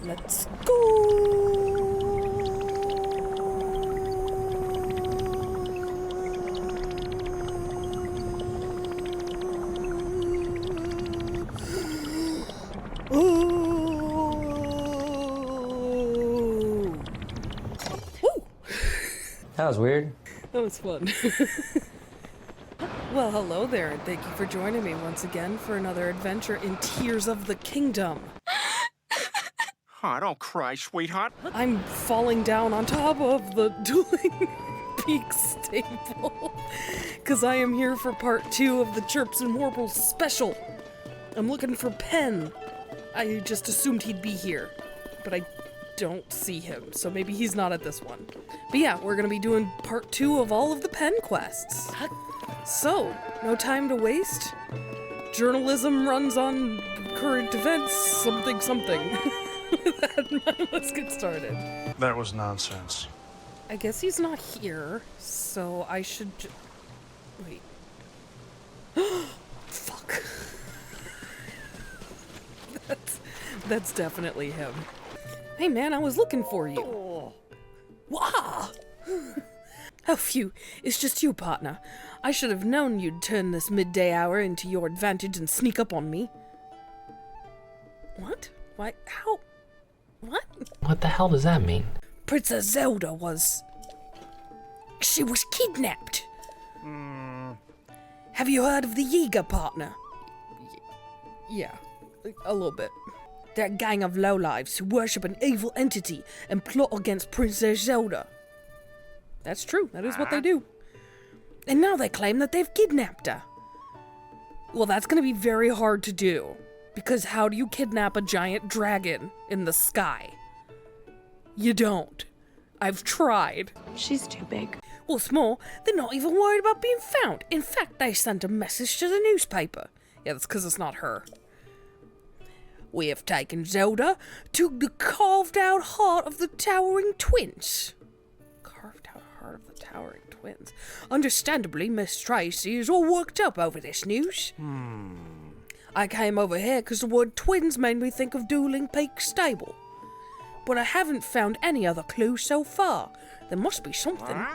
Let's go! That was weird. That was fun. Well, hello there, and thank you for joining me once again for another adventure in Tears of the Kingdom. Oh, don't cry, sweetheart. I'm falling down on top of the Dueling Peaks table because I am here for part 2 of the Chirps and Warbles Special. I'm looking for Penn. I just assumed he'd be here, but I don't see him, so maybe he's not at this one. But yeah, we're gonna be doing part 2 of all of the Penn quests. So, no time to waste. Journalism runs on current events, something. With that in mind, let's get started. That was nonsense. I guess he's not here, so I should wait. Fuck. That's definitely him. Hey man, I was looking for you. Oh. Wah! Oh phew, it's just you, partner. I should have known you'd turn this midday hour into your advantage and sneak up on me. What? Why? How? What? What the hell does that mean? Princess Zelda was... She was kidnapped. Have you heard of the Yiga, partner? Yeah, a little bit. They're a gang of lowlifes who worship an evil entity and plot against Princess Zelda. That's true, that is what they do. And now they claim that they've kidnapped her. Well, that's gonna be very hard to do, because how do you kidnap a giant dragon in the sky? You don't. I've tried. She's too big. What's more, they're not even worried about being found. In fact, they sent a message to the newspaper. Yeah, that's because it's not her. We have taken Zelda to the carved-out heart of the Towering Twins. Carved-out heart of the Towering Twins. Understandably, Miss Tracy is all worked up over this news. I came over here because the word twins made me think of Dueling Peaks Stable. But I haven't found any other clues so far. There must be something.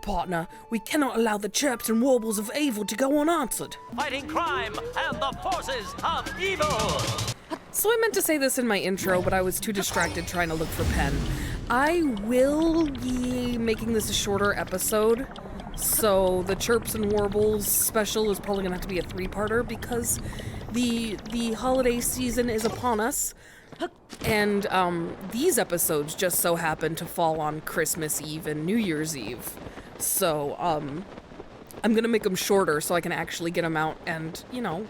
Partner, we cannot allow the chirps and warbles of evil to go unanswered. Fighting crime and the forces of evil! So I meant to say this in my intro, but I was too distracted trying to look for Penn. I will be making this a shorter episode, so the Chirps and Warbles special is probably gonna have to be a 3-parter because the holiday season is upon us. And these episodes just so happen to fall on Christmas Eve and New Year's Eve. So, I'm gonna make them shorter so I can actually get them out and, you know,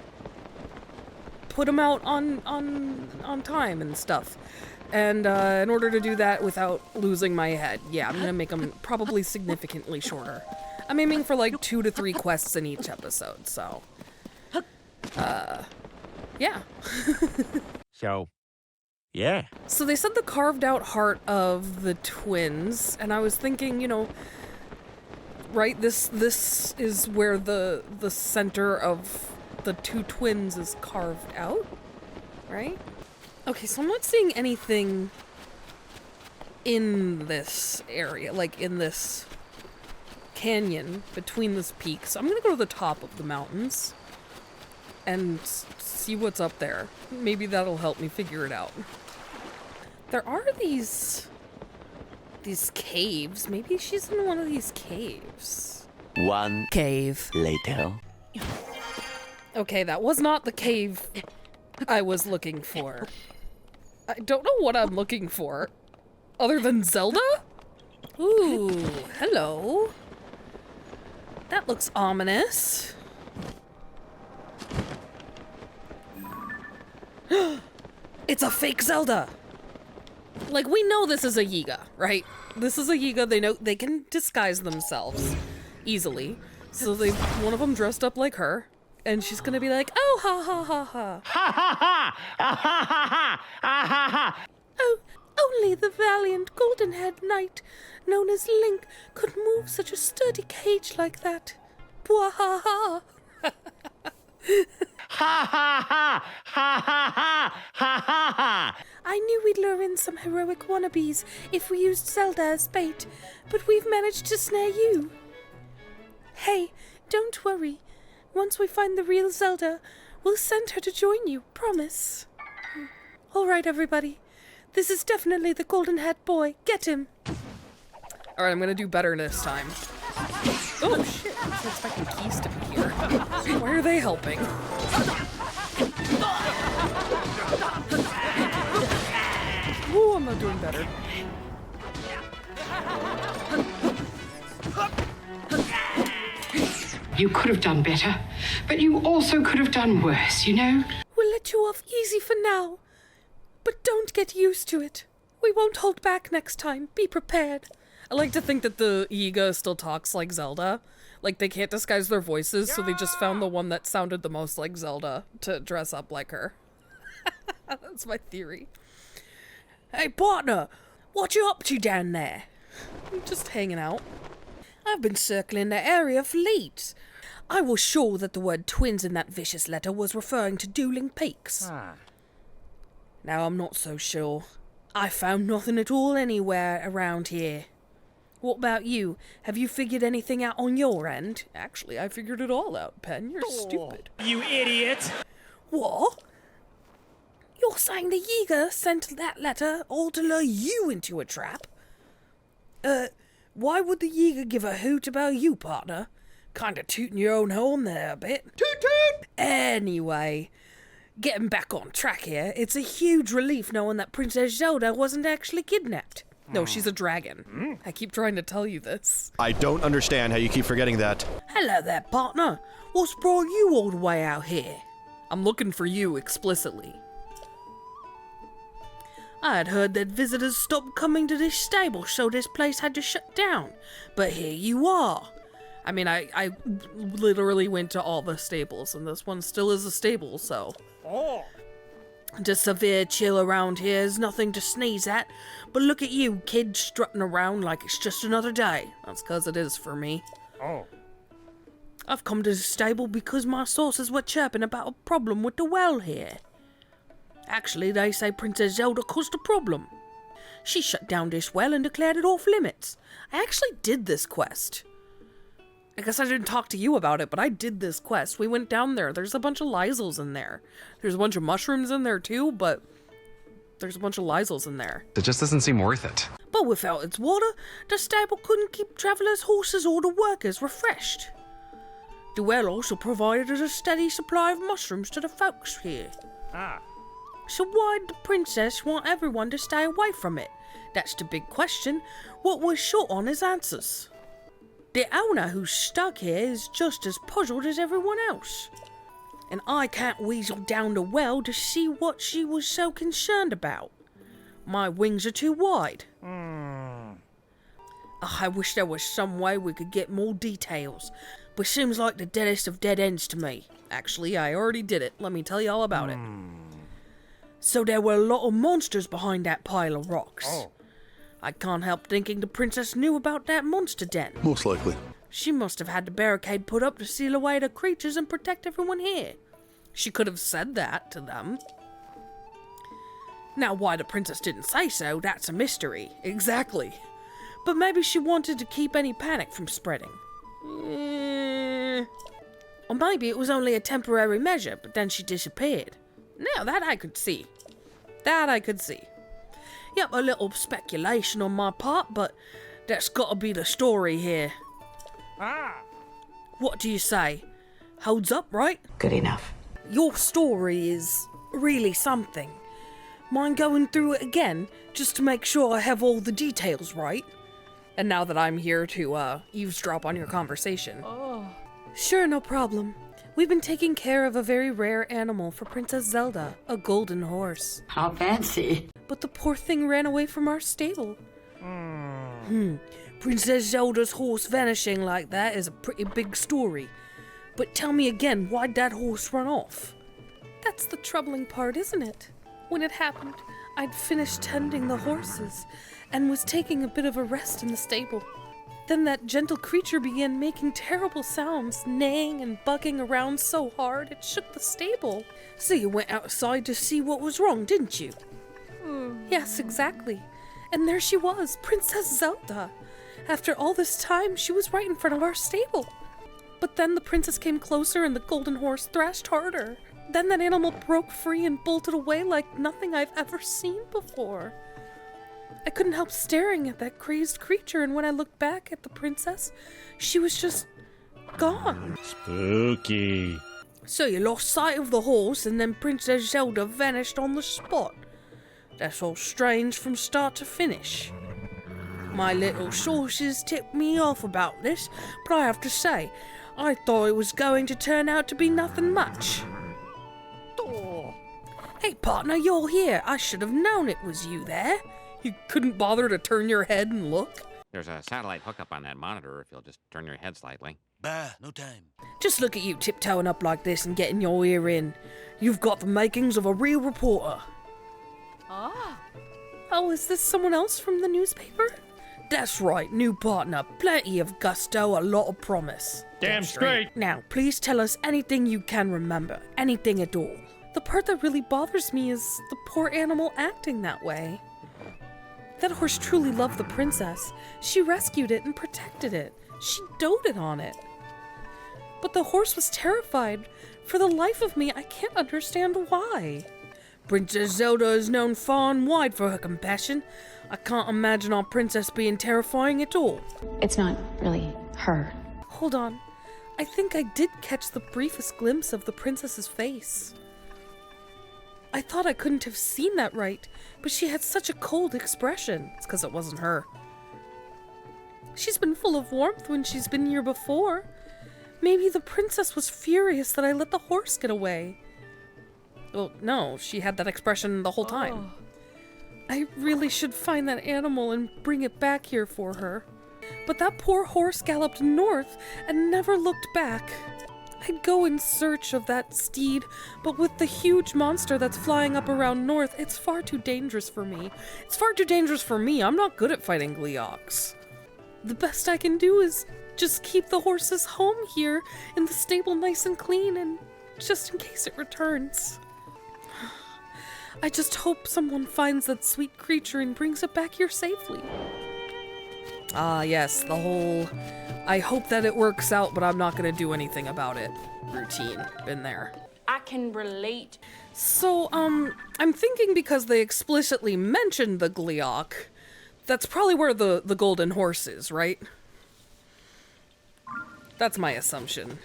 put them out on time and stuff. And in order to do that without losing my head, yeah, I'm gonna make them probably significantly shorter. I'm aiming for like 2 to 3 quests in each episode, so. Yeah. So, yeah. So they said the carved out heart of the twins, and I was thinking, you know, right, this is where the center of the 2 twins is carved out, right? Okay, so I'm not seeing anything in this area, like in this canyon between this peak. So I'm gonna go to the top of the mountains and see what's up there. Maybe that'll help me figure it out. There are these caves. Maybe she's in one of these caves. One Cave. later. Okay, that was not the cave I was looking for. I don't know what I'm looking for. Other than Zelda? Ooh, hello. That looks ominous. It's a fake Zelda! Like, we know this is a Yiga, right? This is a Yiga, they know they can disguise themselves easily. So one of them dressed up like her, and she's gonna be like, oh, ha ha ha ha. Ha ha ha! Ha ha ha! Ha ha ha! Oh, only the valiant golden-haired knight, known as Link, could move such a sturdy cage like that. Bwahaha! Ha ha ha! Ha ha ha! Ha ha ha! I I knew we'd lure in some heroic wannabes if we used Zelda as bait, but we've managed to snare you. Hey, don't worry. Once we find the real Zelda, we'll send her to join you, promise. Alright, everybody. This is definitely the golden hat boy. Get him! Alright, I'm gonna do better this time. Oh, shit. I was expecting Keys to be here. Why are they helping? Ooh, I'm not doing better. You could have done better, but you also could have done worse, you know? We'll let you off easy for now. But don't get used to it. We won't hold back next time. Be prepared. I like to think that the Yiga still talks like Zelda. Like, they can't disguise their voices, so they just found the one that sounded the most like Zelda to dress up like her. That's my theory. Hey, partner! What you up to down there? I'm just hanging out. I've been circling the area for leads. I was sure that the word twins in that vicious letter was referring to dueling peaks. Now I'm not so sure. I found nothing at all anywhere around here. What about you? Have you figured anything out on your end? Actually, I figured it all out, Penn. You're stupid. You idiot! What? You're saying the Yiga sent that letter all to lure you into a trap? Why would the Yiga give a hoot about you, partner? Kinda tooting your own horn there a bit. Toot toot! Anyway, getting back on track here, it's a huge relief knowing that Princess Zelda wasn't actually kidnapped. No, she's a dragon. I keep trying to tell you this. I don't understand how you keep forgetting that. Hello there, partner. What's brought you all the way out here? I'm looking for you explicitly. I had heard that visitors stopped coming to this stable, so this place had to shut down. But here you are. I mean, I literally went to all the stables, and this one still is a stable, so... Oh. The severe chill around here is nothing to sneeze at, but look at you, kid, strutting around like it's just another day. That's 'cause it is for me. Oh. I've come to the stable because my sources were chirping about a problem with the well here. Actually, they say Princess Zelda caused a problem. She shut down this well and declared it off limits. I actually did this quest. I guess I didn't talk to you about it, but I did this quest. We went down there. There's a bunch of Lysels in there. There's a bunch of mushrooms in there too, but there's a bunch of Lysels in there. It just doesn't seem worth it. But without its water, the stable couldn't keep travelers, horses, or the workers refreshed. The well also provided a steady supply of mushrooms to the folks here. So why'd the princess want everyone to stay away from it? That's the big question. What was short on his answers? The owner who's stuck here is just as puzzled as everyone else. And I can't weasel down the well to see what she was so concerned about. My wings are too wide. I wish there was some way we could get more details, but seems like the deadest of dead ends to me. Actually, I already did it. Let me tell you all about it. So there were a lot of monsters behind that pile of rocks. I can't help thinking the princess knew about that monster den. Most likely. She must have had the barricade put up to seal away the creatures and protect everyone here. She could have said that to them. Now, why the princess didn't say so, that's a mystery. Exactly. But maybe she wanted to keep any panic from spreading. Or maybe it was only a temporary measure, but then she disappeared. Now, that I could see. That I could see. Yep, a little speculation on my part, but that's gotta be the story here. What do you say? Holds up, right? Good enough. Your story is really something. Mind going through it again, just to make sure I have all the details right? And now that I'm here to, eavesdrop on your conversation. Sure, no problem. We've been taking care of a very rare animal for Princess Zelda, a golden horse. How fancy. But the poor thing ran away from our stable. Princess Zelda's horse vanishing like that is a pretty big story. But tell me again, why'd that horse run off? That's the troubling part, isn't it? When it happened, I'd finished tending the horses and was taking a bit of a rest in the stable. Then that gentle creature began making terrible sounds, neighing and bucking around so hard it shook the stable. So you went outside to see what was wrong, didn't you? Yes, exactly. And there she was, Princess Zelda. After all this time, she was right in front of our stable. But then the princess came closer and the golden horse thrashed harder. Then that animal broke free and bolted away like nothing I've ever seen before. I couldn't help staring at that crazed creature, and when I looked back at the princess, she was just gone. Spooky. So you lost sight of the horse, and then Princess Zelda vanished on the spot. That's all strange from start to finish. My little sources tipped me off about this, but I have to say, I thought it was going to turn out to be nothing much. Hey partner, you're here. I should have known it was you there. You couldn't bother to turn your head and look? There's a satellite hookup on that monitor if you'll just turn your head slightly. Bah, no time. Just look at you tiptoeing up like this and getting your ear in. You've got the makings of a real reporter. Ah. Oh, is this someone else from the newspaper? That's right, new partner. Plenty of gusto, a lot of promise. Damn straight. Now, please tell us anything you can remember. Anything at all. The part that really bothers me is the poor animal acting that way. That horse truly loved the princess. She rescued it and protected it. She doted on it. But the horse was terrified. For the life of me, I can't understand why. Princess Zelda is known far and wide for her compassion. I can't imagine our princess being terrifying at all. It's not really her. Hold on. I think I did catch the briefest glimpse of the princess's face. I thought I couldn't have seen that right, but she had such a cold expression. It's because it wasn't her. She's been full of warmth when she's been here before. Maybe the princess was furious that I let the horse get away. Well, no, she had that expression the whole time. I really should find that animal and bring it back here for her. But that poor horse galloped north and never looked back. I'd go in search of that steed, but with the huge monster that's flying up around north, it's far too dangerous for me. It's far too dangerous for me. I'm not good at fighting Gleeoks. The best I can do is just keep the horse's home here in the stable nice and clean, and just in case it returns. I just hope someone finds that sweet creature and brings it back here safely. Ah, yes, the whole I hope that it works out, but I'm not gonna do anything about it routine. Been there. I can relate. So, I'm thinking because they explicitly mentioned the Gleeok, that's probably where the golden horse is, right? That's my assumption.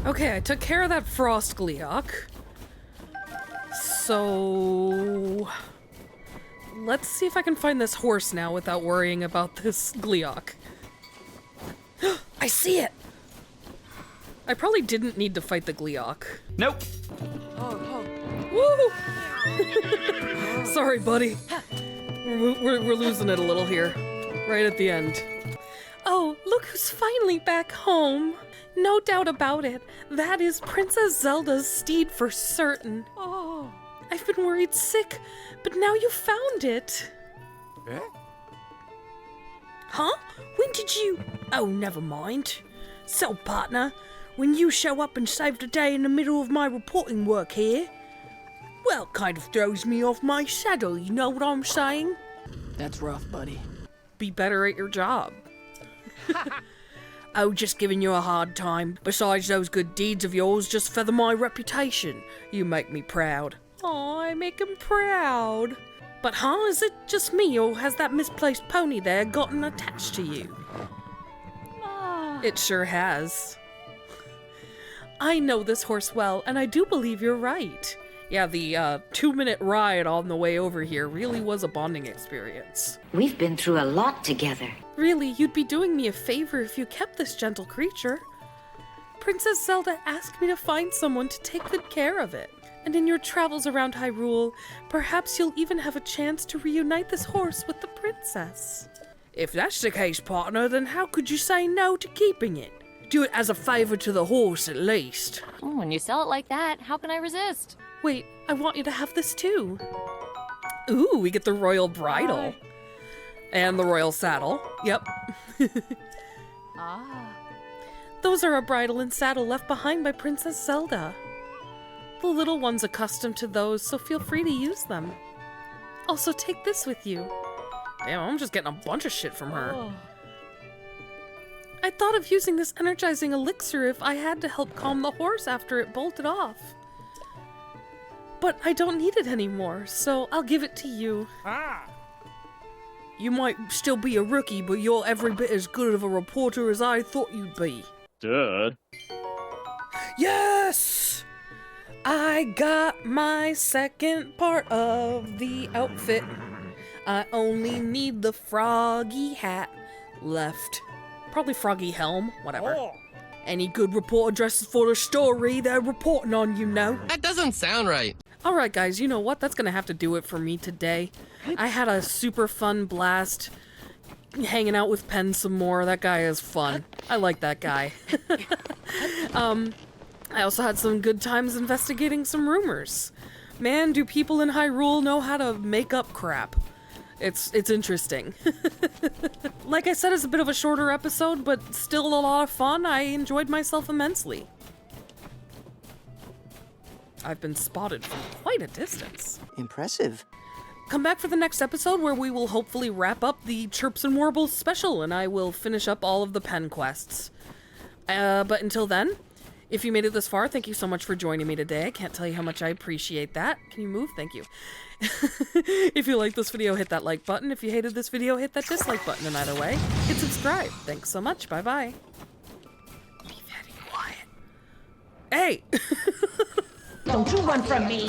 Okay, I took care of that frost Gleeok. So let's see if I can find this horse now without worrying about this Gleeok. I see it! I probably didn't need to fight the Gleeok. Nope. Woo! Sorry, buddy. We're losing it a little here. Right at the end. Oh, look who's finally back home. No doubt about it. That is Princess Zelda's steed for certain. Oh. I've been worried sick, but now you found it. Eh? Huh? When did you... Oh, never mind. So, partner, when you show up and save the day in the middle of my reporting work here, well, kind of throws me off my saddle, you know what I'm saying? That's rough, buddy. Be better at your job. Oh, just giving you a hard time. Besides, those good deeds of yours just feather my reputation. You make me proud. Aw, I make him proud. But huh, is it just me, or has that misplaced pony there gotten attached to you? It sure has. I know this horse well, and I do believe you're right. Yeah, the 2-minute ride on the way over here really was a bonding experience. We've been through a lot together. Really, you'd be doing me a favor if you kept this gentle creature. Princess Zelda asked me to find someone to take good care of it. And in your travels around Hyrule, perhaps you'll even have a chance to reunite this horse with the princess. If that's the case, partner, then how could you say no to keeping it? Do it as a favor to the horse, at least. Oh, when you sell it like that, how can I resist? Wait, I want you to have this too. Ooh, we get the royal bridle. And the royal saddle. Yep. Those are a bridle and saddle left behind by Princess Zelda. The little one's accustomed to those, so feel free to use them. Also, take this with you. Damn, I'm just getting a bunch of shit from her. I thought of using this energizing elixir if I had to help calm the horse after it bolted off. But I don't need it anymore, so I'll give it to you. You might still be a rookie, but you're every bit as good of a reporter as I thought you'd be. Duh. Yes! I got my second part of the outfit. I only need the froggy hat left. Probably froggy helm, whatever. Any good reporter dresses for the story, they're reporting on, you know. That doesn't sound right. Alright guys, you know what? That's gonna have to do it for me today. I had a super fun blast hanging out with Penn some more. That guy is fun. I like that guy. I also had some good times investigating some rumors. Man, do people in Hyrule know how to make up crap. It's interesting. Like I said, it's a bit of a shorter episode, but still a lot of fun. I enjoyed myself immensely. I've been spotted from quite a distance. Impressive. Come back for the next episode where we will hopefully wrap up the Chirps and Warbles Special, and I will finish up all of the Penn quests. But until then, if you made it this far, thank you so much for joining me today. I can't tell you how much I appreciate that. Can you move? Thank you. If you liked this video, hit that like button. If you hated this video, hit that dislike button. And either way, hit subscribe. Thanks so much. Bye-bye. Be very quiet. Hey! Don't you run from me!